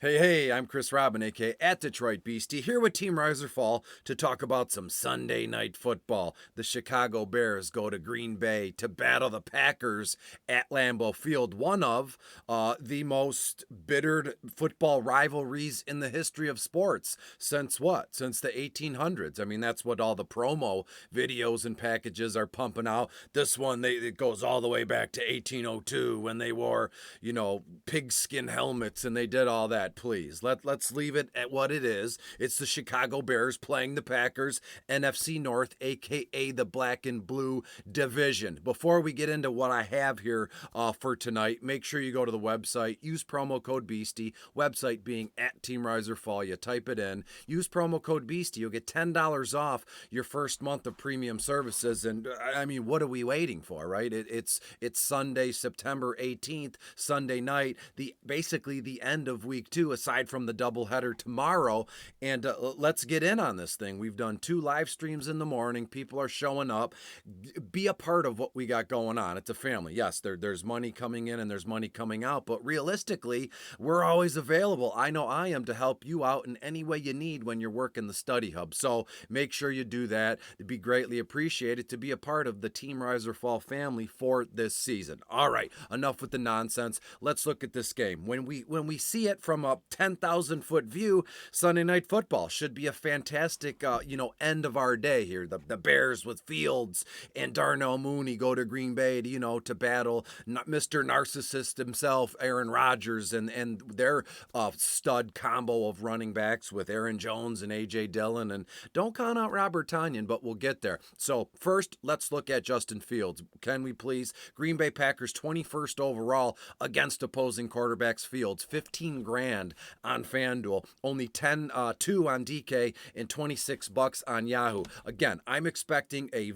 Hey, I'm Chris Robin, aka at Detroit Beastie, here with Team Rise or Fall to talk about some Sunday night football. The Chicago Bears go to Green Bay to battle the Packers at Lambeau Field, one of the most bittered football rivalries in the history of sports. Since what? Since the 1800s. I mean, that's what all the promo videos and packages are pumping out. This one, it goes all the way back to 1802 when they wore, pigskin helmets and they did all that. Please let's leave it at what it is. It's the Chicago Bears playing the Packers, NFC North, aka the Black and Blue division. Before we get into what I have here for tonight, make sure you go to the website. Use promo code Beastie. Website being at Team Rise or Fall. You type it in. Use promo code Beastie. You'll get $10 off your first month of premium services. And I mean, what are we waiting for, right? It's Sunday, September 18th, Sunday night. Basically the end of week 2. Aside from the doubleheader tomorrow, and let's get in on this thing. We've done 2 live streams in the morning. People are showing up. Be a part of what we got going on. It's a family. Yes, there's money coming in and there's money coming out, but realistically, we're always available. I know I am, to help you out in any way you need when you're working the study hub. So make sure you do that. It'd be greatly appreciated to be a part of the Team Rise or Fall family for this season. All right, enough with the nonsense. Let's look at this game. When we see it from a 10,000 foot view, Sunday Night Football should be a fantastic, end of our day here. The Bears with Fields and Darnell Mooney go to Green Bay to battle Mr. Narcissist himself, Aaron Rodgers, and their stud combo of running backs with Aaron Jones and A.J. Dillon. And don't count out Robert Tonyan, but we'll get there. So first, let's look at Justin Fields. Can we please? Green Bay Packers 21st overall against opposing quarterbacks. Fields, 15 grand on FanDuel, only 2 on DK, and $26 on Yahoo. Again, I'm expecting a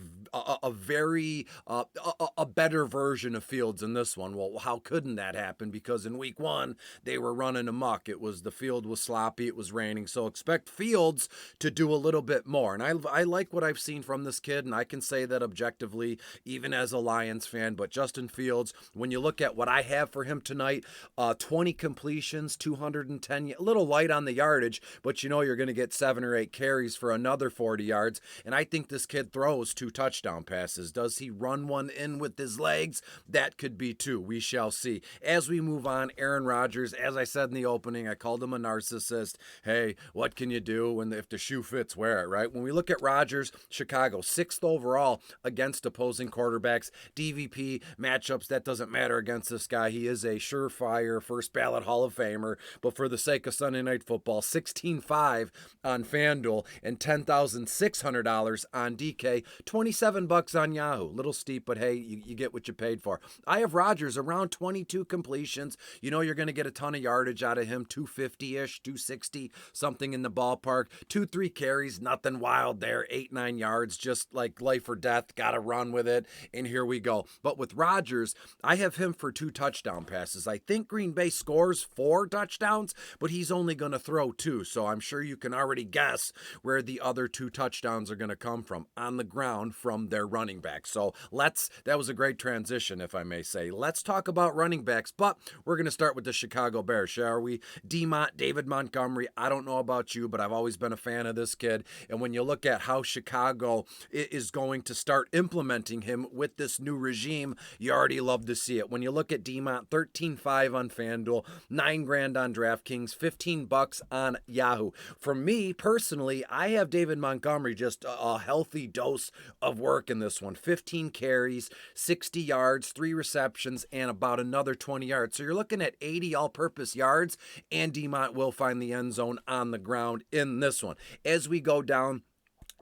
very a better version of Fields in this one. Well, how couldn't that happen? Because in week 1 they were running amok. The field was sloppy, it was raining. So expect Fields to do a little bit more. And I like what I've seen from this kid, and I can say that objectively, even as a Lions fan. But Justin Fields, when you look at what I have for him tonight, 20 completions, 210, a little light on the yardage, but you're going to get 7 or 8 carries for another 40 yards. And I think this kid throws 2 touchdown passes. Does he run one in with his legs? That could be 2. We shall see. As we move on, Aaron Rodgers, as I said in the opening, I called him a narcissist. Hey, what can you do if the shoe fits, wear it, right? When we look at Rodgers, Chicago, 6th overall against opposing quarterbacks. DVP matchups, that doesn't matter against this guy. He is a surefire first ballot Hall of Famer. But for the sake of Sunday Night Football, 16.5 on FanDuel and $10,600 on DK, $27 on Yahoo. Little steep, but hey, you get what you paid for. I have Rodgers around 22 completions. You're going to get a ton of yardage out of him, 250-ish, 260, something in the ballpark. 2-3 carries, nothing wild there, 8-9 yards, just like life or death, got to run with it, and here we go. But with Rodgers, I have him for 2 touchdown passes. I think Green Bay scores 4 touchdowns, but he's only going to throw 2, so I'm sure you can already guess where the other 2 touchdowns are going to come from, on the ground from their running backs. So that was a great transition, if I may say. Let's talk about running backs, but we're going to start with the Chicago Bears, shall we? David Montgomery, I don't know about you, but I've always been a fan of this kid, and when you look at how Chicago is going to start implementing him with this new regime, you already love to see it. When you look at DMont, 13.5 on FanDuel, 9 grand on DraftKings, $15 on Yahoo. For me personally, I have David Montgomery just a healthy dose of work in this one. 15 carries, 60 yards, 3 receptions, and about another 20 yards. So you're looking at 80 all-purpose yards, and DeMont will find the end zone on the ground in this one. As we go down,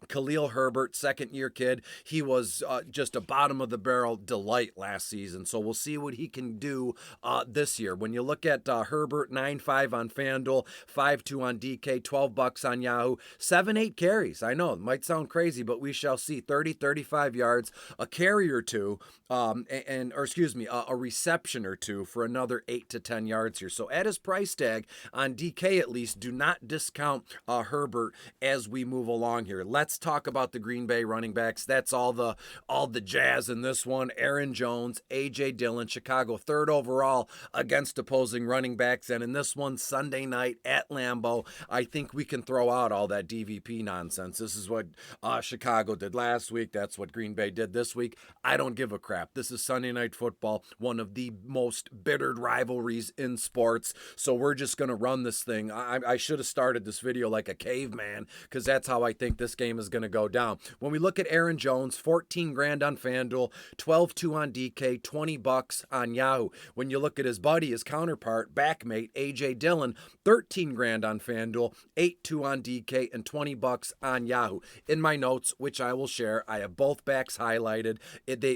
Khalil Herbert, second-year kid. He was just a bottom-of-the-barrel delight last season, so we'll see what he can do this year. When you look at Herbert, 9.5 on FanDuel, 5.2 on DK, $12 on Yahoo, 7-8 carries. I know, it might sound crazy, but we shall see. 30-35 yards, a carry or 2, a reception or 2 for another 8 to 10 yards here. So at his price tag, on DK at least, do not discount Herbert as we move along here. Let's let's talk about the Green Bay running backs. That's all the jazz in this one. Aaron Jones, A.J. Dillon, Chicago third overall against opposing running backs. And in this one, Sunday night at Lambeau, I think we can throw out all that DVP nonsense. This is what Chicago did last week. That's what Green Bay did this week. I don't give a crap. This is Sunday Night Football, one of the most bittered rivalries in sports. So we're just going to run this thing. I should have started this video like a caveman, because that's how I think this game is going to go down. When we look at Aaron Jones, 14 grand on FanDuel, 12-2 on DK, 20 bucks on Yahoo. When you look at his buddy, his counterpart, backmate, A.J. Dillon, 13 grand on FanDuel, 8-2 on DK, and 20 bucks on Yahoo. In my notes, which I will share, I have both backs highlighted.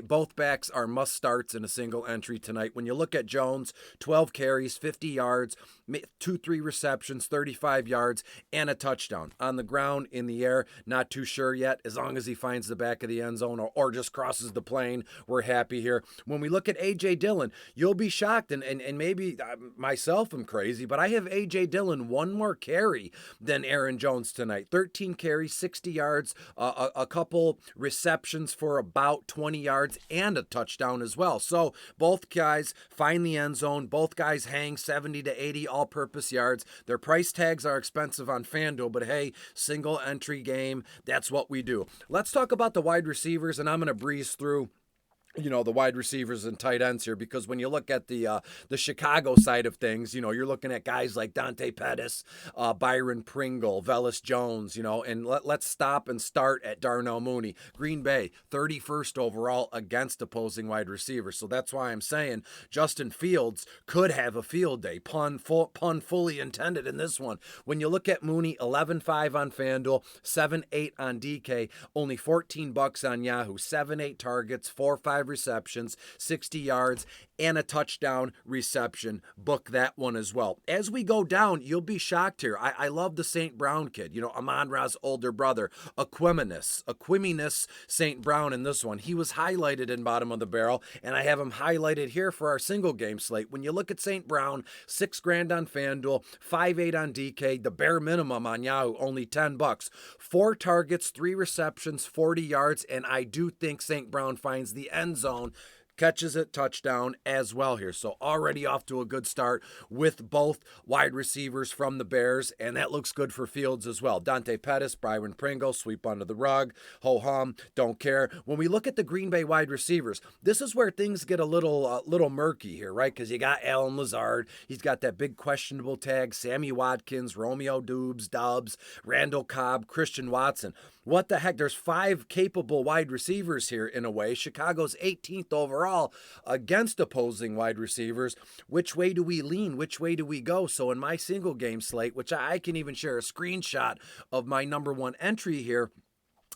Both backs are must starts in a single entry tonight. When you look at Jones, 12 carries, 50 yards, 2-3 receptions, 35 yards, and a touchdown. On the ground, in the air, not too sure yet. As long as he finds the back of the end zone or just crosses the plane, we're happy here. When we look at A.J. Dillon, you'll be shocked, and maybe myself am crazy, but I have A.J. Dillon one more carry than Aaron Jones tonight. 13 carries, 60 yards, a couple receptions for about 20 yards, and a touchdown as well. So both guys find the end zone. Both guys hang 70 to 80 all-purpose yards. Their price tags are expensive on FanDuel, but hey, single entry game, that's what we do. Let's talk about the wide receivers, and I'm going to breeze through the wide receivers and tight ends here, because when you look at the Chicago side of things, you're looking at guys like Dante Pettis, Byron Pringle, Velus Jones, and let's stop and start at Darnell Mooney. Green Bay, 31st overall against opposing wide receivers. So that's why I'm saying Justin Fields could have a field day. Pun fully intended in this one. When you look at Mooney, 11-5 on FanDuel, 7-8 on DK, only 14 bucks on Yahoo, 7-8 targets, 4-5 receptions, 60 yards, and a touchdown reception. Book that one as well. As we go down, you'll be shocked here. I love the St. Brown kid, Amon-Ra's older brother, Equiminus St. Brown in this one. He was highlighted in bottom of the barrel, and I have him highlighted here for our single game slate. When you look at St. Brown, 6 grand on FanDuel, 5-8 on DK, the bare minimum on Yahoo, only 10 bucks. 4 targets, 3 receptions, 40 yards, and I do think St. Brown finds the end zone, catches it, touchdown as well here. So already off to a good start with both wide receivers from the Bears, and that looks good for Fields as well. Dante Pettis, Byron Pringle, sweep under the rug, ho-hum, don't care. When we look at the Green Bay wide receivers, this is where things get a little murky here, right? Because you got Allen Lazard, he's got that big questionable tag, Sammy Watkins, Romeo Doubs, Randall Cobb, Christian Watson. What the heck? There's 5 capable wide receivers here in a way. Chicago's 18th overall against opposing wide receivers. Which way do we lean? Which way do we go? So in my single game slate, which I can even share a screenshot of my number 1 entry here,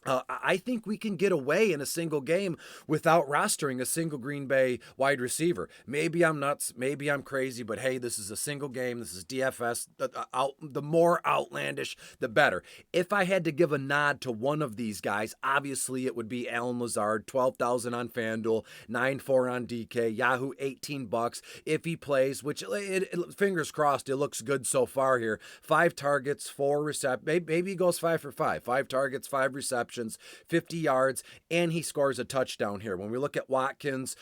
I think we can get away in a single game without rostering a single Green Bay wide receiver. Maybe I'm nuts, maybe I'm crazy, but hey, this is a single game. This is DFS. The more outlandish, the better. If I had to give a nod to one of these guys, obviously it would be Allen Lazard, 12,000 on FanDuel, 9-4 on DK, Yahoo, 18 bucks. If he plays, which fingers crossed, it looks good so far here. 5 targets, 4 receptions. Maybe he goes 5 for 5. 5 targets, 5 receptions. 50 yards, and he scores a touchdown here. When we look at Watkins,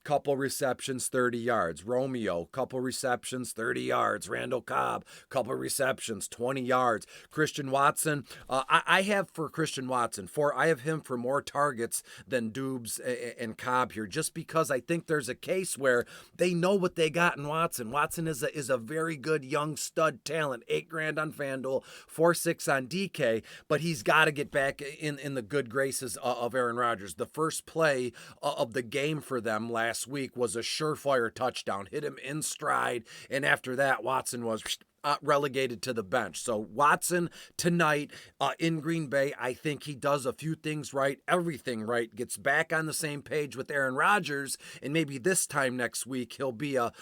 couple receptions, 30 yards. Romeo, couple receptions, 30 yards. Randall Cobb, couple receptions, 20 yards. Christian Watson, I have for Christian Watson, I have him for more targets than Doubs and Cobb here, just because I think there's a case where they know what they got in Watson. Watson is a very good young stud talent. 8 grand on FanDuel, 4-6 on DK, but he's got to get back in the good graces of Aaron Rodgers. The first play of the game for them last week was a surefire touchdown, hit him in stride, and after that, Watson was relegated to the bench. So Watson tonight in Green Bay, I think he does a few things right, everything right, gets back on the same page with Aaron Rodgers, and maybe this time next week he'll be a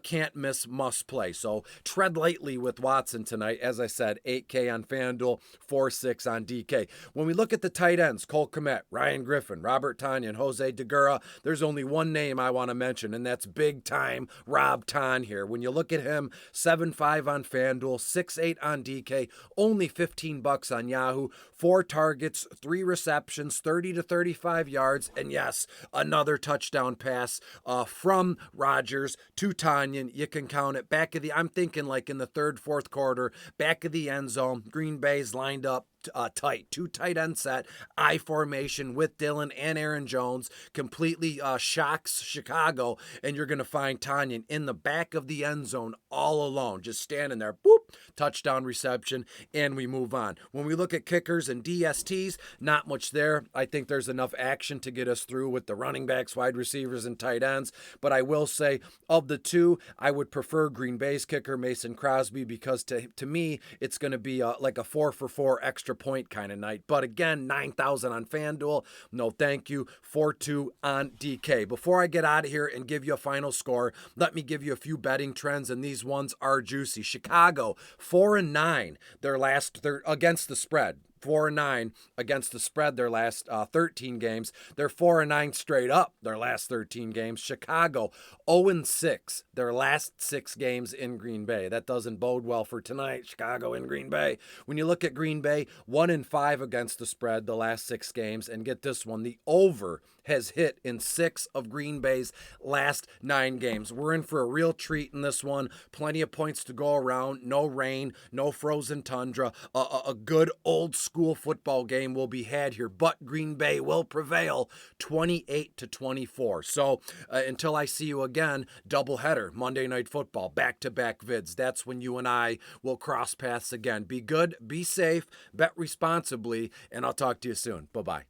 can't miss, must play. So tread lightly with Watson tonight. As I said, 8K on FanDuel, 4-6 on DK. When we look at the tight ends, Cole Kmet, Ryan Griffin, Robert Tonyan, Jose DeGura, there's only one name I want to mention, and that's big time Rob Ton here. When you look at him, 7-5 on FanDuel, 6-8 on DK, only $15 on Yahoo. 4 targets, 3 receptions, 30 to 35 yards, and yes, another touchdown pass from Rodgers to Tanyan. You can count it back of the, I'm thinking like in the third, fourth quarter, back of the end zone. Green Bay's lined up tight, 2 tight end set, I formation with Dillon and Aaron Jones, completely shocks Chicago, and you're going to find Tanyan in the back of the end zone all alone, just standing there, boop, touchdown reception, and we move on. When we look at kickers and DSTs, not much there. I think there's enough action to get us through with the running backs, wide receivers, and tight ends, but I will say, of the two, I would prefer Green Bay's kicker, Mason Crosby, because to me, it's going to be like a 4-for-4 extra point kind of night. But again, 9,000 on FanDuel. No, thank you. 4-2 on DK. Before I get out of here and give you a final score, let me give you a few betting trends, and these ones are juicy. Chicago, 4-9, their last against the spread. 4-9 against the spread their last 13 games. They're 4-9 straight up their last 13 games. Chicago 0-6 their last 6 games in Green Bay. That doesn't bode well for tonight. Chicago in Green Bay. When you look at Green Bay, 1-5 against the spread the last 6 games. And get this one, the over has hit in 6 of Green Bay's last 9 games. We're in for a real treat in this one. Plenty of points to go around. No rain, no frozen tundra. A good old school football game will be had here, but Green Bay will prevail 28-24. So until I see you again, doubleheader, Monday Night Football, back-to-back vids. That's when you and I will cross paths again. Be good, be safe, bet responsibly, and I'll talk to you soon. Bye-bye.